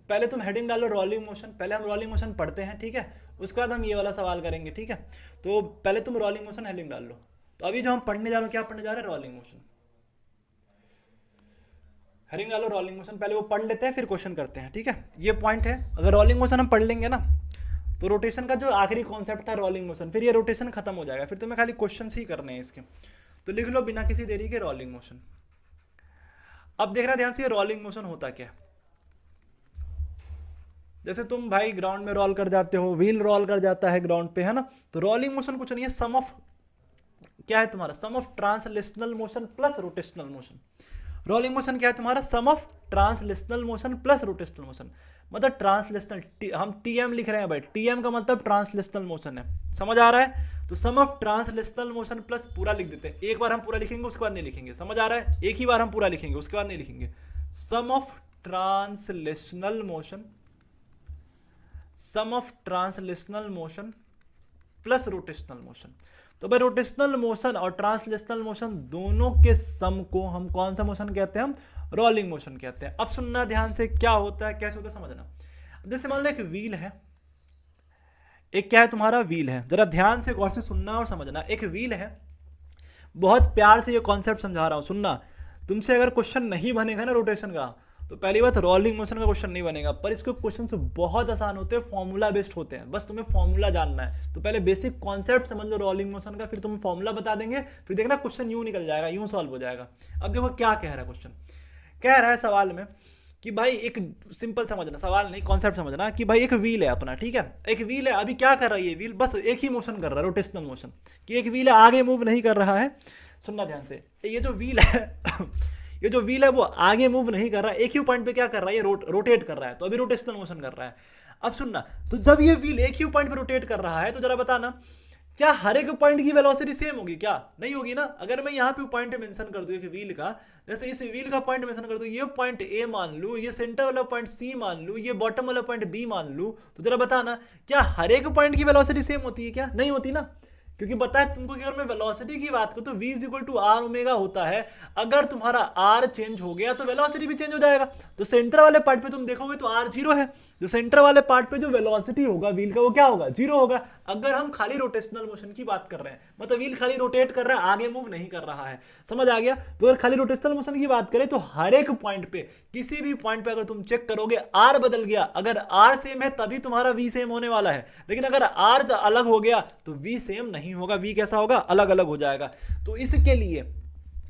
पहले तुम हेडिंग डालो रोलिंग मोशन, पहले हम रोलिंग मोशन पढ़ते हैं, ठीक है, उसके बाद हम ये वाला सवाल करेंगे, ठीक है। तो पहले तुम रोलिंग मोशन हेडिंग डाल लो। तो अभी जो हम पढ़ने जा रहे हो, क्या पढ़ने जा रहे हैं, रोलिंग मोशन। हेडिंग डालो रोलिंग मोशन, पहले वो पढ़ लेते हैं फिर क्वेश्चन करते हैं, ठीक है। ये पॉइंट है, अगर रोलिंग मोशन हम पढ़ लेंगे ना तो रोटेशन का जो आखिरी कॉन्सेप्ट था रोलिंग मोशन, फिर ये रोटेशन खत्म हो जाएगा, फिर तुम्हें खाली क्वेश्चन ही करने हैं इसके। तो लिख लो बिना किसी देरी के रोलिंग मोशन। अब देख रहा ध्यान से, रोलिंग मोशन होता क्या। जैसे तुम भाई ग्राउंड में रोल कर जाते हो, व्हील रोल कर जाता है ग्राउंड पे, है ना। तो रोलिंग मोशन कुछ नहीं है, सम ऑफ क्या है तुम्हारा, sum of translational motion plus rotational motion. Rolling motion क्या है तुम्हारा, sum of translational motion plus rotational motion. मतलब ट्रांसलेशनल, हम टीएम लिख रहे हैं भाई, टीएम का मतलब ट्रांसलेशनल मोशन है, समझ आ रहा है। तो सम ऑफ ट्रांसलेशनल मोशन प्लस पूरा लिख देते हैं, एक बार हम पूरा लिखेंगे उसके बाद नहीं लिखेंगे, समझ आ रहा है, एक ही बार हम पूरा लिखेंगे उसके बाद नहीं लिखेंगे। Sum of translational motion, sum of translational motion plus rotational motion. तो भाई रोटेशनल मोशन और ट्रांसलेशनल मोशन दोनों के सम को हम कौन सा मोशन कहते हैं, हम रोलिंग मोशन कहते हैं। अब सुनना ध्यान से, क्या होता है कैसे होता है समझना। जैसे मान लो एक व्हील है, एक क्या है तुम्हारा व्हील है, जरा ध्यान से गौर से सुनना और समझना। एक व्हील है, बहुत प्यार से ये कॉन्सेप्ट समझा रहा हूं, सुनना। तुमसे अगर क्वेश्चन नहीं बनेगा ना रोटेशन का, तो पहली बात रोलिंग मोशन का क्वेश्चन नहीं बनेगा, पर इसके क्वेश्चन से बहुत आसान होते हैं, फॉर्मूला बेस्ड होते हैं, बस तुम्हें फॉर्मूला जानना है। तो पहले बेसिक कॉन्सेप्ट समझ लो रोलिंग मोशन का, फिर तुम फॉर्मूला बता देंगे, फिर देखना क्वेश्चन यूं निकल जाएगा, यूं सॉल्व हो जाएगा। अब देखो क्या कह रहा है क्वेश्चन, कह रहा है सवाल में कि भाई एक सिंपल समझना, सवाल नहीं कॉन्सेप्ट समझना, कि भाई एक व्हील है अपना, ठीक है, एक व्हील है, अभी क्या कर रहा है ये व्हील, बस एक ही मोशन कर रहा है, रोटेशनल मोशन, कि एक व्हील है आगे मूव नहीं कर रहा है। सुनना ध्यान से, ये जो व्हील है ये जो व्हील है वो आगे मूव नहीं कर रहा है, एक ही पॉइंट पे क्या कर रहा है, ये रोटेट कर रहा है, तो अभी रोटेशनल मोशन कर रहा है। अब सुनना, तो जब ये व्हील एक ही पॉइंट पे रोटेट कर रहा है, तो जरा बताना क्या हर एक पॉइंट की वेलोसिटी सेम होगी, क्या नहीं होगी ना। अगर मैं यहाँ पे पॉइंट मेंशन कर दूं एक व्हील का, जैसे इस व्हील का पॉइंट मेंशन कर दूं, ये पॉइंट ए मान लूं, ये सेंटर वाला पॉइंट सी मान लूं, ये बॉटम वाला पॉइंट बी मान लूं, तो जरा बताना क्या हर एक पॉइंट की वेलोसिटी सेम होती है, क्या नहीं होती ना। क्योंकि बताया तुमको कि अगर मैं वेलोसिटी की बात करूं तो v is equal to r omega होता है, अगर तुम्हारा r चेंज हो गया तो वेलोसिटी भी चेंज हो जाएगा। तो सेंटर वाले पार्ट पे तुम देखोगे तो r जीरो है, जो सेंटर वाले पार्ट पे जो वेलोसिटी होगा व्हील का वो क्या होगा, जीरो होगा। अगर हम खाली रोटेशनल मोशन की बात कर रहे हैं, मतलब व्हील खाली रोटेट कर रहा है, आगे मूव नहीं कर रहा है, समझ आ गया। तो अगर खाली रोटेशनल मोशन की बात करें तो हर एक पॉइंट पे, किसी भी पॉइंट पे अगर तुम चेक करोगे r बदल गया, अगर r सेम है तभी तुम्हारा v सेम होने वाला है, लेकिन अगर r अलग हो गया तो v सेम नहीं होगा, v कैसा होगा, अलग अलग हो जाएगा। तो इसके लिए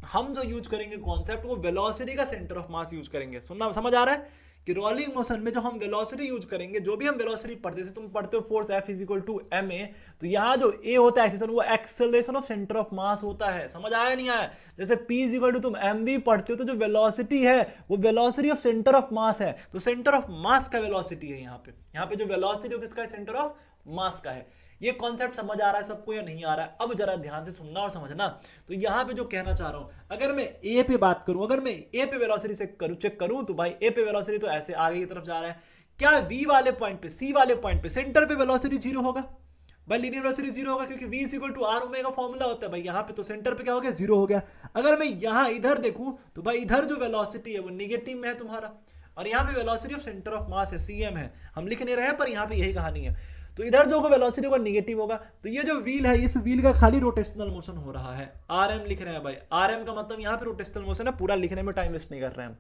हम जो यूज करेंगे कॉन्सेप्ट, वो वेलोसिटी का सेंटर ऑफ मास यूज करेंगे। सुनना समझ आ रहा है कि रोलिंग मोशन में जो हम वेलोसिटी यूज करेंगे, जो भी हम वेलोसिटी पढ़ते हैं, तुम पढ़ते हो force F is equal to ma, तो यहाँ जो a होता है एक्सेलरेशन, वो acceleration of centre of mass होता है, समझ आया नहीं आया। जैसे p इज इक्वल टू तुम mv पढ़ते हो, तो जो वेलोसिटी है वो velocity of centre of mass है, तो सेंटर ऑफ मास का वेलोसिटी है यहाँ पे जो वेलोसिटी किसका है, सेंटर ऑफ मास का है। ये कॉन्सेप्ट समझ आ रहा है सबको या नहीं आ रहा है, अब जरा ध्यान से सुनना और समझना। तो यहां पे जो कहना चाह रहा हूं, अगर मैं ए पे बात करूं, अगर मैं ए पे वेलोसिटी से चेक करूं, तो भाई ए पे वेलोसिटी तो ऐसे आगे की तरफ जा रहा है, क्या वी वाले पॉइंट पे, सी वाले पॉइंट पे सेंटर पे वेलोसिटी जीरो होगा, भाई लीनियर वेलोसिटी जीरो होगा, क्योंकि v is equal to r omega formula होता है भाई। यहाँ पे तो सेंटर पे क्या हो गया, जीरो हो गया। अगर मैं यहाँ इधर देखूं तो भाई इधर जो वेलोसिटी है वो निगेटिव में है तुम्हारा, और यहाँ पे velocity of centre of mass है, cm है, हम लिख नहीं रहे हैं पर यहाँ पे यही कहानी है। तो इधर जो वेलोसिटी होगा निगेटिव होगा, तो ये जो व्हील है, इस व्हील का खाली रोटेशनल मोशन हो रहा है, rm लिख रहे हैं भाई, rm का मतलब यहाँ पे रोटेशनल मोशन है, पूरा लिखने में टाइम वेस्ट नहीं कर रहे हैं।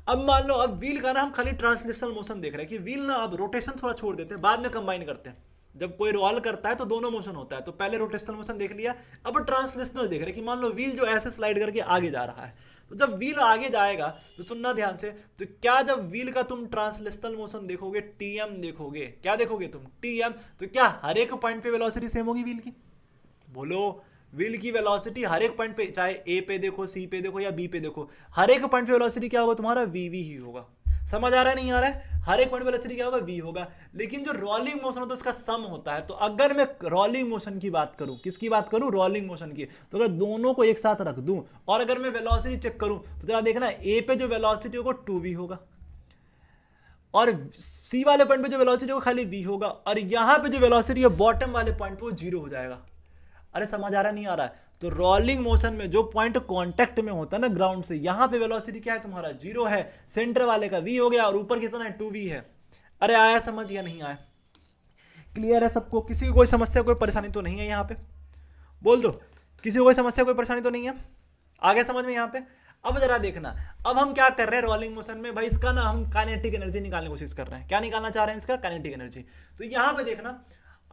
अब मान लो अब व्हील का ना हम खाली ट्रांसलेशनल मोशन देख रहे हैं, कि व्हील ना अब रोटेशन थोड़ा छोड़ देते हैं, बाद में कंबाइन करते हैं। जब कोई रोल करता है तो दोनों मोशन होता है, तो पहले रोटेशनल मोशन देख लिया, अब ट्रांसलेशनल देख रहे हैं, कि मान लो व्हील जो ऐसे स्लाइड करके आगे जा रहा है, तो जब व्हील आगे जाएगा तो सुनना ध्यान से, तो क्या जब व्हील का तुम ट्रांसलेशनल मोशन देखोगे, टीएम देखोगे, क्या देखोगे तुम, टीएम, तो क्या हर एक पॉइंट पे वेलोसिटी सेम होगी व्हील की, बोलो। व्हील की वेलोसिटी हर एक पॉइंट पे, चाहे ए पे देखो, सी पे देखो या बी पे देखो, हर एक पॉइंट पे वेलोसिटी क्या होगा तुम्हारा, वी ही होगा। समझ आ रहा है नहीं आ रहा है, हर एक पॉइंट पे वेलोसिटी क्या होगा, वी होगा। लेकिन जो रोलिंग मोशन होता है उसका सम होता है। तो अगर मैं रोलिंग मोशन की बात करूं, किसकी बात करूं, रोलिंग मोशन की, तो अगर दोनों को एक साथ रख दूं और अगर मैं वेलोसिटी चेक करूं, तो जरा देखना ए पे जो वेलोसिटी होगा 2v होगा, और सी वाले पॉइंट पे जो वेलोसिटी होगा खाली v होगा, और यहां पे जो वेलोसिटी है बॉटम वाले पॉइंट पे वो जीरो हो जाएगा। अरे समझ आ रहा नहीं आ रहा है? तो रोलिंग मोशन में जो पॉइंट कांटेक्ट में होता है ना ग्राउंड से, यहां पे वेलोसिटी क्या है तुम्हारा, 0 है, सेंटर वाले का v हो गया और ऊपर कितना है 2v है। अरे आया समझ या नहीं आया? क्लियर है सबको? किसी को कोई समस्या कोई परेशानी तो नहीं है यहाँ पे? बोल दो, किसी को कोई समस्या कोई परेशानी तो नहीं है? आ गया समझ में यहाँ पे? अब जरा देखना, अब हम क्या कर रहे हैं रोलिंग मोशन में भाई, इसका ना हम काइनेटिक एनर्जी निकालने की कोशिश कर रहे हैं। क्या निकालना चाह रहे हैं? इसका काइनेटिक एनर्जी। तो यहाँ पे देखना,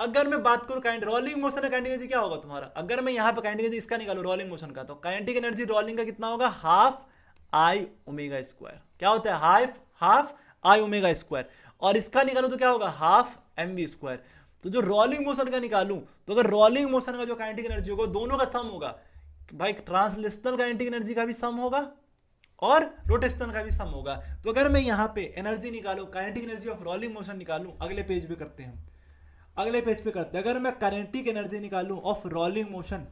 अगर मैं बात करूं रोलिंग मोशन का काइनेटिक एनर्जी क्या होगा तुम्हारा, अगर मैं यहाँ पे काइनेटिक एनर्जी इसका निकालू रोलिंग मोशन का, तो काइनेटिक एनर्जी रोलिंग का कितना होगा, हाफ आई ओमेगा स्क्वायर। क्या होता है? Half I omega square. और इसका निकालू तो क्या होगा, हाफ एम वी स्क्वायर। तो जो रोलिंग मोशन का निकालूं, तो अगर रोलिंग मोशन का जो काइनेटिक एनर्जी होगा दोनों का सम होगा भाई, ट्रांसलेशनल काइनेटिक एनर्जी का भी सम होगा और रोटेशनल का भी सम होगा। तो अगर मैं यहाँ पे एनर्जी निकालूं, kinetic energy of rolling motion निकालूं, अगले पेज पे करते हैं, अगले पेज पे करते हैं। अगर मैं काइनेटिक एनर्जी निकालूं ऑफ रोलिंग मोशन,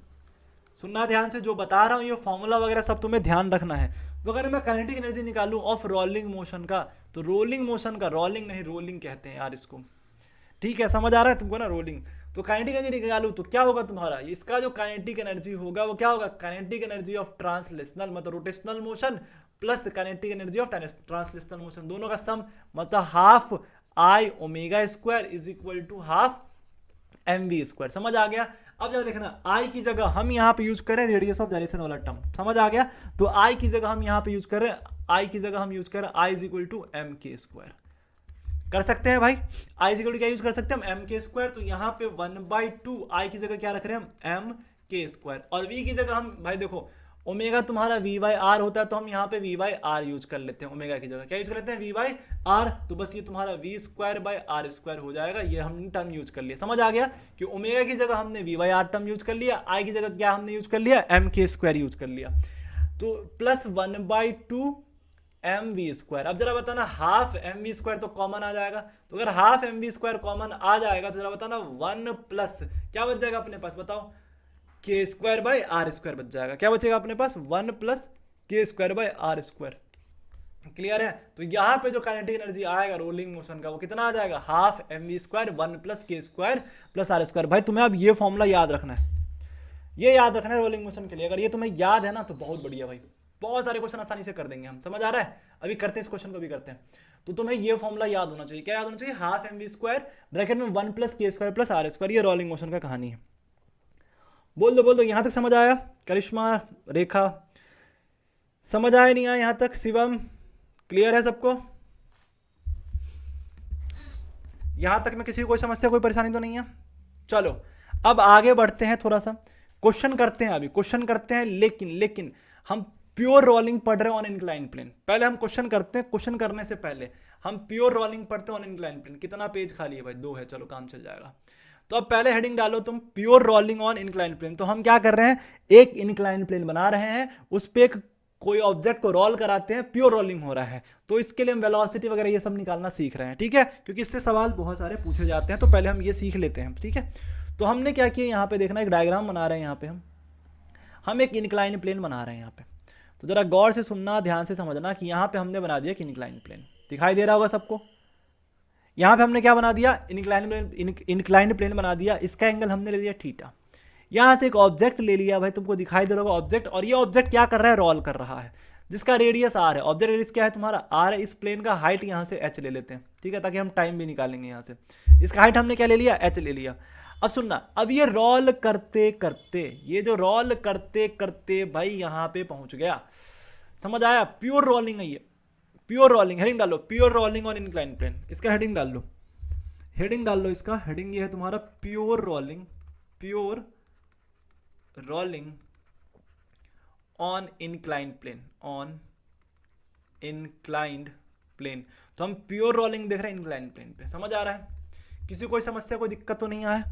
सुनना ध्यान से, जो बता रहा हूं ये फॉर्मूला वगैरह सब तुम्हें ध्यान रखना है। तो अगर मैं काइनेटिक एनर्जी निकालूं ऑफ रोलिंग मोशन का, तो रोलिंग मोशन का, रोलिंग नहीं रोलिंग कहते हैं यार इसको, ठीक है? समझ आ रहा है तुमको ना, रोलिंग। तो काइनेटिक एनर्जी निकालूं तो क्या होगा तुम्हारा, इसका जो काइनेटिक एनर्जी होगा वो क्या होगा, काइनेटिक एनर्जी ऑफ ट्रांसलेशनल मतलब rotational motion plus kinetic energy of translational motion, दोनों का सम मतलब half I omega square is equal to half M we square. समझ आ गया? अब जरा देखना, आई की जगह हम यहाँ पे यूज करें रेडियस ऑफ डायरेक्शन वाला टर्म। समझ आ गया? तो आई की जगह हम यहाँ पे यूज करें, आई की जगह हम यूज करें I is equal to M के स्क्वायर। कर सकते हैं भाई, आई इज इक्वल टू क्या यूज कर सकते हैं हम, एम के स्क्वायर। तो यहाँ पे 1/2 आई की जगह क्या रख रहे हैं हम, एम के स्क्वायर। और वी की जगह हम भाई देखो, ओमेगा तुम्हारा वी बाई आर होता है, तो हम यहाँ पे वी बाई आर यूज कर लेते हैं। ओमेगा की जगह क्या यूज कर लेते हैं, वी बाई आर। तो बस ये तुम्हारा v square by are square हो जाएगा। ये हमने टर्म यूज कर लिया। समझ आ गया कि ओमेगा की जगह हमने v by r term use कर लिया, आई की जगह क्या हमने यूज कर लिया, एम के स्क्वायर यूज कर लिया। तो प्लस 1/2 एम वी स्क्वायर। अब जरा बताना, हाफ एम वी स्क्वायर तो कॉमन आ जाएगा। तो अगर half M we square common आ जाएगा तो जरा बताना 1 प्लस क्या बच जाएगा अपने पास, बताओ, के स्क्वायर बाय आर स्क्वायर बच जाएगा। क्या बचेगा अपने पास, 1 प्लस के square by r square. Clear है? तो यहाँ पे जो काइनेटिक एनर्जी आएगा रोलिंग मोशन का वो कितना आ जाएगा, half M we square 1 plus के स्क्वायर प्लस आर स्क्वायर। भाई तुम्हें अब ये फॉर्मूला याद रखना है, ये याद रखना है रोलिंग मोशन के लिए। अगर ये तुम्हें याद है ना तो बहुत बढ़िया भाई, बहुत सारे क्वेश्चन आसानी से कर देंगे हम। समझ आ रहा है? अभी करते हैं इस क्वेश्चन को भी करते हैं। तो तुम्हें ये फॉर्मूला याद होना चाहिए। क्या याद होना चाहिए, half M we square bracket में 1 प्लस के स्क्वायर प्लस आर स्क्वायर। ये रोलिंग मोशन का कहानी है। बोल दो यहां तक समझ आया? करिश्मा, रेखा, समझ आया नहीं आया यहां तक? शिवम, क्लियर है सबको? यहां तक में किसी को कोई समस्या कोई परेशानी तो नहीं है? चलो अब आगे बढ़ते हैं, थोड़ा सा क्वेश्चन करते हैं। अभी क्वेश्चन करते हैं, लेकिन हम प्योर रोलिंग पढ़ रहे हैं ऑन इंक्लाइन प्लेन। पहले हम क्वेश्चन करते हैं, क्वेश्चन करने से पहले हम प्योर रोलिंग पढ़ते हैं ऑन इंक्लाइन प्लेन। कितना पेज खाली है भाई, 2 है, चलो काम चल जाएगा। तो अब पहले हेडिंग डालो तुम, pure rolling on incline plane. तो हम क्या कर रहे हैं, एक इंक्लाइन प्लेन बना रहे हैं, उस पर एक कोई ऑब्जेक्ट को रोल कराते हैं, प्योर रोलिंग हो रहा है। तो इसके लिए हम वेलोसिटी वगैरह ये सब निकालना सीख रहे हैं, ठीक है? क्योंकि इससे सवाल बहुत सारे पूछे जाते हैं, तो पहले हम ये सीख लेते हैं, ठीक है? तो हमने क्या किया, यहाँ पे देखना, एक डायग्राम बना रहे हैं। यहाँ पे हम एक इंक्लाइन प्लेन बना रहे हैं यहाँ पे। तो जरा गौर से सुनना, ध्यान से समझना कि यहाँ पे हमने बना दिया कि इंक्लाइन प्लेन, दिखाई दे रहा होगा सबको? यहाँ पे हमने क्या बना दिया, इंक्लाइंड प्लेन बना दिया। इसका एंगल हमने ले लिया थीटा। यहाँ से एक ऑब्जेक्ट ले लिया भाई, तुमको दिखाई दे रहा होगा ऑब्जेक्ट। और ये ऑब्जेक्ट क्या कर रहा है, रोल कर रहा है, जिसका रेडियस आर है। ऑब्जेक्ट रेडियस क्या है तुम्हारा, आर है। इस प्लेन का हाइट यहाँ से एच ले लेते हैं, ठीक है, ताकि हम टाइम भी निकालेंगे यहाँ से। इसका हाइट हमने क्या ले लिया, एच ले लिया। अब सुनना, अब ये रोल करते करते, ये जो रोल करते करते भाई यहाँ पे पहुंच गया। समझ आया? प्योर रोलिंग है ये, प्योर रोलिंग। हेडिंग डालो, pure rolling on incline plane. इसका हेडिंग डाल लो, हेडिंग डाल लो। इसका हेडिंग ये है तुम्हारा, pure rolling, pure rolling on inclined plane, on inclined plane. तो हम प्योर रोलिंग देख रहे हैं इंक्लाइंड प्लेन पे। समझ आ रहा है? किसी को कोई समस्या कोई दिक्कत तो नहीं आया?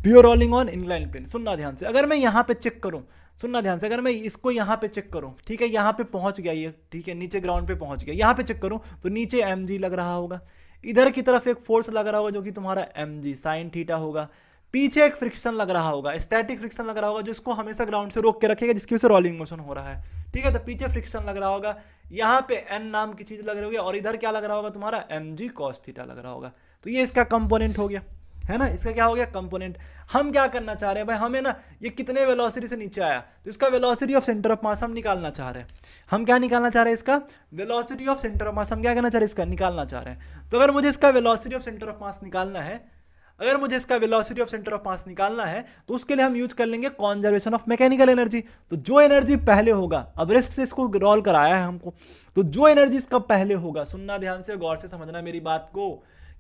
Pure rolling on inclined plane. सुनना ध्यान से, अगर मैं यहाँ पे चेक करूँ, सुनना ध्यान से, अगर मैं इसको यहाँ पे चेक करूँ, ठीक है, यहाँ पे पहुँच गया ये, ठीक है, नीचे ग्राउंड पे पहुँच गया। यहाँ पे चेक करूँ तो नीचे mg लग रहा होगा, इधर की तरफ एक फोर्स लग रहा होगा जो कि तुम्हारा mg साइन थीटा होगा, पीछे एक फ्रिक्शन लग रहा होगा, स्टैटिक फ्रिक्शन लग रहा होगा जो इसको हमेशा ग्राउंड से रोक के रखेगा, जिसकी वजह से रोलिंग मोशन हो रहा है, ठीक है। तो पीछे फ्रिक्शन लग रहा होगा, यहाँ पे n नाम की चीज लग रही होगी, और इधर क्या लग रहा होगा तुम्हारा mg cos थीटा लग रहा होगा। तो ये इसका कंपोनेंट हो गया, है ना, इसका क्या हो गया कंपोनेंट। हम क्या करना चाह रहे हैं भाई, हमें ना ये कितने वेलोसिटी से नीचे आया, तो इसका वेलोसिटी ऑफ सेंटर ऑफ मास हम निकालना चाह रहे हैं। हम क्या निकालना चाह रहे हैं, इसका वेलोसिटी ऑफ सेंटर ऑफ मास हम क्या करना चाह रहे हैं, इसका निकालना चाह रहे हैं। तो अगर मुझे इसका velocity of centre of mass निकालना है, अगर मुझे इसका velocity of centre of mass निकालना है, तो उसके लिए हम यूज कर लेंगे कॉन्जर्वेशन ऑफ मैकेनिकल एनर्जी। तो जो एनर्जी पहले होगा, अब रेस्ट से इसको रोल कराया है हमको, तो जो एनर्जी इसका पहले होगा, सुनना ध्यान से, गौर से समझना मेरी बात को,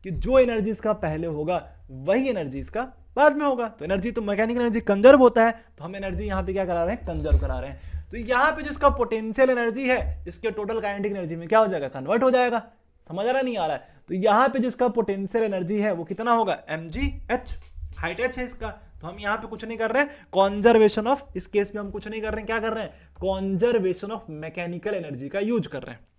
कि जो एनर्जी इसका पहले होगा वही एनर्जी इसका बाद में होगा। तो एनर्जी तो मैकेनिकल एनर्जी कंजर्व होता है, तो हम एनर्जी यहाँ पे क्या करा रहे हैं, कंजर्व करा रहे हैं। तो यहाँ पे जो इसका पोटेंशियल एनर्जी है, इसके टोटल काइनेटिक एनर्जी में क्या हो जाएगा, कन्वर्ट हो जाएगा। समझ आ रहा नहीं आ रहा है, तो यहाँ पे जो इसका पोटेंशियल एनर्जी है वो कितना होगा, mgh, हाइट h है इसका। तो हम यहाँ पे कुछ नहीं कर रहे हैं, कॉन्जर्वेशन ऑफ, इस केस में हम कुछ नहीं कर रहे हैं, क्या कर रहे हैं, कॉन्जर्वेशन ऑफ मैकेनिकल एनर्जी का यूज कर रहे हैं।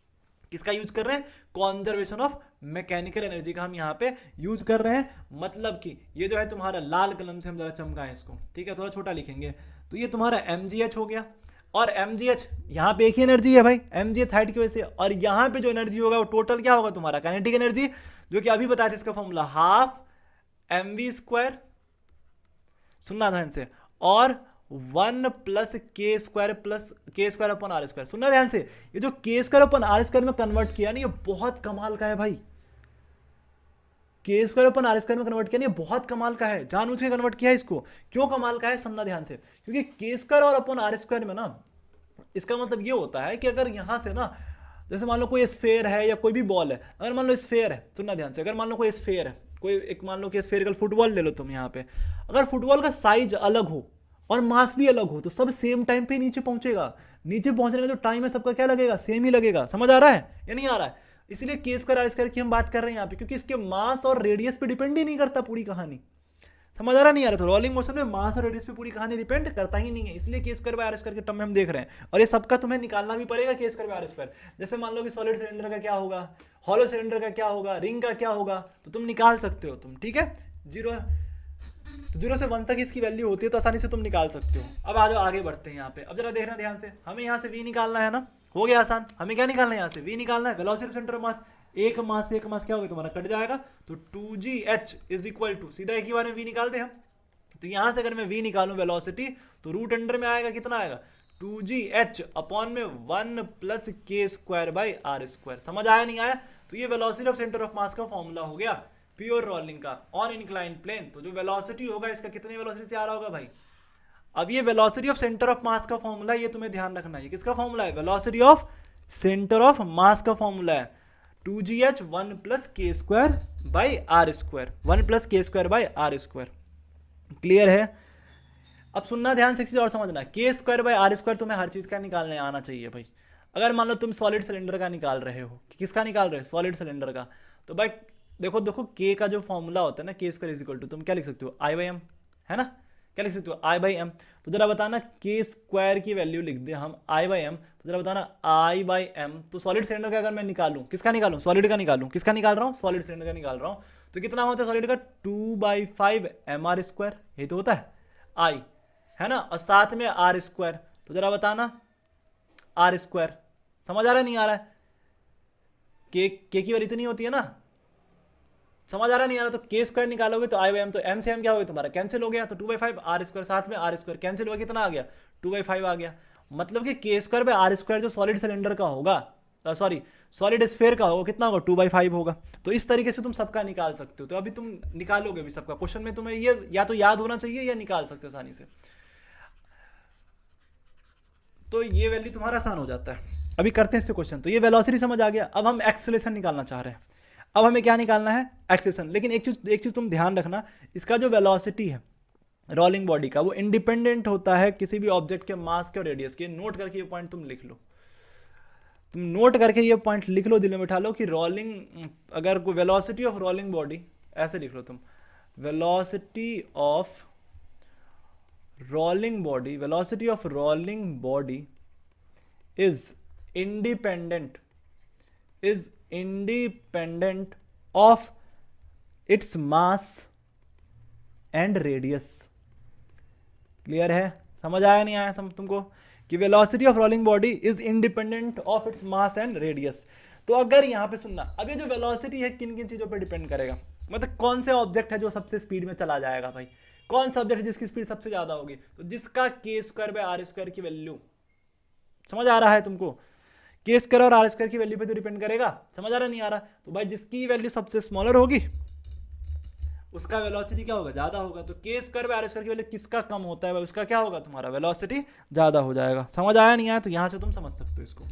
किसका यूज कर रहे हैं, कॉन्जर्वेशन ऑफ मैकेनिकल एनर्जी का हम यहाँ पे यूज कर रहे हैं। मतलब कि ये जो है तुम्हारा, लाल कलम से हम जरा चमकाएं इसको, ठीक है, थोड़ा छोटा लिखेंगे, तो ये तुम्हारा mgh हो गया। और mgh यहाँ पे एक ही एनर्जी है भाई, mgh हाइट की वजह से, और यहाँ पे जो एनर्जी होगा वो टोटल क्या होगा तुम्हारा, काइनेटिक एनर्जी, जो कि अभी बताया था इसका फॉर्मूला, हाफ mv², सुनना ध्यान से, और 1 प्लस के स्क्वायर अपॉन आर स्क्वायर। सुनना ध्यान से, ये जो के स्क्वायर अपॉन आर स्क्वायर में कन्वर्ट किया ना, ये बहुत कमाल का है भाई। के स्क्वायर अपॉन आर स्क्वायर में कन्वर्ट किया ना, ये बहुत कमाल का है, जानबूझ के कन्वर्ट किया है इसको। क्यों कमाल का है, सुनना ध्यान से, क्योंकि के स्क्वायर और अपॉन आर स्क्वायर में ना, इसका मतलब ये होता है कि अगर यहां से ना, जैसे मान लो कोई स्फेयर है या कोई भी बॉल है, अगर मान लो स्फेयर है, सुनना ध्यान से, अगर मान लो कोई स्फेयर है, कोई एक मान लो कि स्फेरिकल फुटबॉल ले लो तुम, यहाँ पे अगर फुटबॉल का साइज अलग हो और मास भी अलग हो, तो सब सेम टाइम पे नीचे पहुंचेगा। नीचे पहुंचने का जो टाइम है सबका क्या लगेगा, सेम ही लगेगा। समझ आ रहा है या नहीं आ रहा है, इसलिए के स्क्वायर आर स्क्वायर की हम बात कर रहे हैं यहाँ पे, क्योंकि इसके मास और रेडियस पे डिपेंड ही नहीं करता पूरी कहानी। समझ आ रहा नहीं आ रहा, तो रोलिंग मोशन में मास और रेडियस पे पूरी कहानी डिपेंड करता ही नहीं है, इसलिए के स्क्वायर बाय आर स्क्वायर के टर्म में हम देख रहे हैं। और ये सबका तुम्हें निकालना भी पड़ेगा, के स्क्वायर बाय आर स्क्वायर। जैसे मान लो कि सॉलिड सिलेंडर का क्या होगा, हॉलो सिलेंडर का क्या होगा, रिंग का क्या होगा, तो तुम निकाल सकते हो तुम, ठीक है। 0 से 1 तक इसकी वैल्यू होती है, तो आसानी से तुम निकाल सकते हो। अब आ जाओ आगे बढ़ते हैं यहाँ पे, अब जरा देखना ध्यान से, हमें यहाँ से v निकालना है ना, हो गया आसान। हमें क्या निकालना है, यहाँ से v निकालना है, वेलोसिटी ऑफ सेंटर ऑफ मास। एक मास से एक मास क्या होगा तुम्हारा, कट जाएगा, तो 2gh इज इक्वल टू, सीधा एक ही बार में v निकाल दे हम। तो यहां से अगर मैं v निकालूं वेलोसिटी, तो रूट अंडर में आएगा, कितना आएगा, 2gh अपॉन में 1 प्लस के स्क्वायर बाई आर स्क्वायर। समझ आया नहीं आया, तो ये velocity of centre of mass का फॉर्मूला हो गया प्योर रोलिंग का ऑन इंक्लाइन प्लेन। तो जो वेलोसिटी होगा इसका कितने वेलोसिटी से आ रहा होगा भाई। अब ये velocity of centre of mass का फॉर्मूला, ये तुम्हें ध्यान रखना है, किसका फॉर्मूला है, velocity of centre of mass का फॉर्मूला है 2gh 1 प्लस के square by are square, 1 plus के square by are square. Clear है। अब सुनना ध्यान से, चीज और समझना, के स्क्वायर बाई आर स्क्वायर तुम्हें हर चीज का निकालने आना चाहिए भाई। अगर मान लो तुम सॉलिड सिलेंडर का निकाल रहे हो, किसका निकाल रहे हो, सॉलिड सिलेंडर का, तो भाई देखो के का जो फॉर्मूला होता है ना, के स्क्वायर इज इक्वल टू, तुम क्या लिख सकते हो, आई बाई एम, है ना, क्या लिख सकते हो, आई बाई एम। तो जरा बताना, के स्क्वायर की वैल्यू लिख दे हम आई बाई एम, तो जरा बताना आई बाई एम। तो सॉलिड सिलेंडर का अगर मैं निकालूं, किसका निकालूं, सॉलिड का निकालूं, किसका निकाल रहा हूं, सॉलिड सिलेंडर का निकाल रहा हूं, तो कितना होता है सॉलिड का, 2/5 mr स्क्वायर, ये तो होता है आई, है ना, और साथ में आर स्क्वायर। तो जरा बताना आर स्क्वायर, समझ आ रहा है नहीं आ रहा है, के की वैल्यू इतनी होती है ना, समझ आ रहा नहीं आ रहा, तो के स्क्वायर निकालोगे तो आई बाई एम, तो एम से एम क्या हो गया तुम्हारा, कैंसिल हो गया, तो 2/5 आर स्क्वायर, साथ में आर स्क्वायर कैंसिल हो गया, कितना आ गया, 2/5 आ गया। मतलब कि के स्क्वायर बाय आर स्क्वायर जो सॉलिड सिलेंडर का होगा, सॉरी सॉलिड स्फेयर का होगा, कितना होगा, 2/5 होगा। तो इस तरीके से तुम सबका निकाल सकते हो। तो अभी तुम निकालोगे भी सबका, क्वेश्चन में तुम्हें ये या तो याद होना चाहिए या निकाल सकते हो आसानी से, तो ये वैल्यू तुम्हारा आसान हो जाता है। अभी करते हैं इससे क्वेश्चन। तो ये वेलोसिटी समझ आ गया। अब हम एक्सेलरेशन निकालना चाह रहे हैं। अब हमें क्या निकालना है, एक्सेलरेशन। लेकिन एक चीज तुम ध्यान रखना, इसका जो वेलोसिटी है रोलिंग बॉडी का, वो इंडिपेंडेंट होता है किसी भी ऑब्जेक्ट के मास के और रेडियस के। नोट करके ये पॉइंट तुम लिख लो, तुम नोट करके ये पॉइंट लिख लो, दिल में बैठा लो कि रोलिंग, अगर कोई वेलोसिटी ऑफ रोलिंग बॉडी, ऐसे लिख लो तुम, velocity of rolling body, velocity of rolling body is independent of its mass and radius। Clear है, समझ आया नहीं आया तुमको कि velocity of rolling body is independent of its mass and radius. तो अगर यहां पे सुनना, अब ये जो वेलोसिटी है किन किन चीजों पे डिपेंड करेगा, मतलब कौन से ऑब्जेक्ट है जो सबसे स्पीड में चला जाएगा भाई, कौन सा ऑब्जेक्ट है जिसकी स्पीड सबसे ज्यादा होगी, तो जिसका के स्क्वायर बाय आर स्क्वायर की वैल्यू, समझ आ रहा है तुमको, के स्क्वायर और आर स्क्वायर की वैल्यू पे तो डिपेंड करेगा, समझ आ रहा नहीं आ रहा, तो भाई जिसकी वैल्यू सबसे स्मॉलर होगी उसका वेलोसिटी क्या होगा, ज्यादा होगा, तो के स्क्वायर बाय आर स्क्वायर की वैल्यू किसका कम होता है भाई, उसका क्या होगा, तुम्हारा वेलोसिटी ज्यादा हो जाएगा। समझ आया नहीं आया, तो यहां से तुम समझ सकते हो इसको।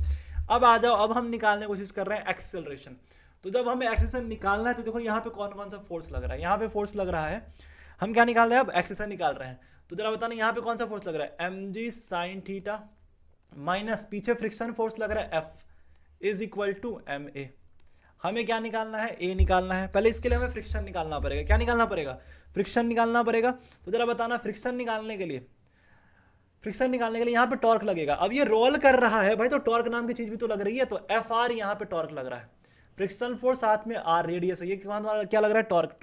अब आ जाओ, अब हम निकालने की कोशिश कर रहे हैं एक्सेलरेशन। तो जब हमें एक्सेलरेशन निकालना है तो देखो यहाँ पे कौन कौन सा फोर्स लग रहा है, यहाँ पे फोर्स लग रहा है, हम क्या निकाल रहे हैं, अब एक्सेलरेशन निकाल रहे हैं। तो जरा बताना यहाँ पे कौन सा फोर्स लग रहा है, m g sine theta minus पीछे फ्रिक्शन फोर्स लग रहा है f is equal to m a. हमें क्या निकालना है, ए निकालना है। पहले इसके लिए हमें फ्रिक्शन निकालना पड़ेगा, क्या निकालना पड़ेगा, फ्रिक्शन निकालना पड़ेगा। तो जरा बताना फ्रिक्शन निकालने के लिए, फ्रिक्शन निकालने के लिए यहाँ पे टॉर्क लगेगा। अब ये रोल कर रहा है भाई, तो टॉर्क नाम की चीज भी तो लग रही है, तो एफ आर यहाँ पे टॉर्क लग रहा है, फ्रिक्शन फोर्स साथ में आर रेडियस है, ये क्या लग रहा है, torque.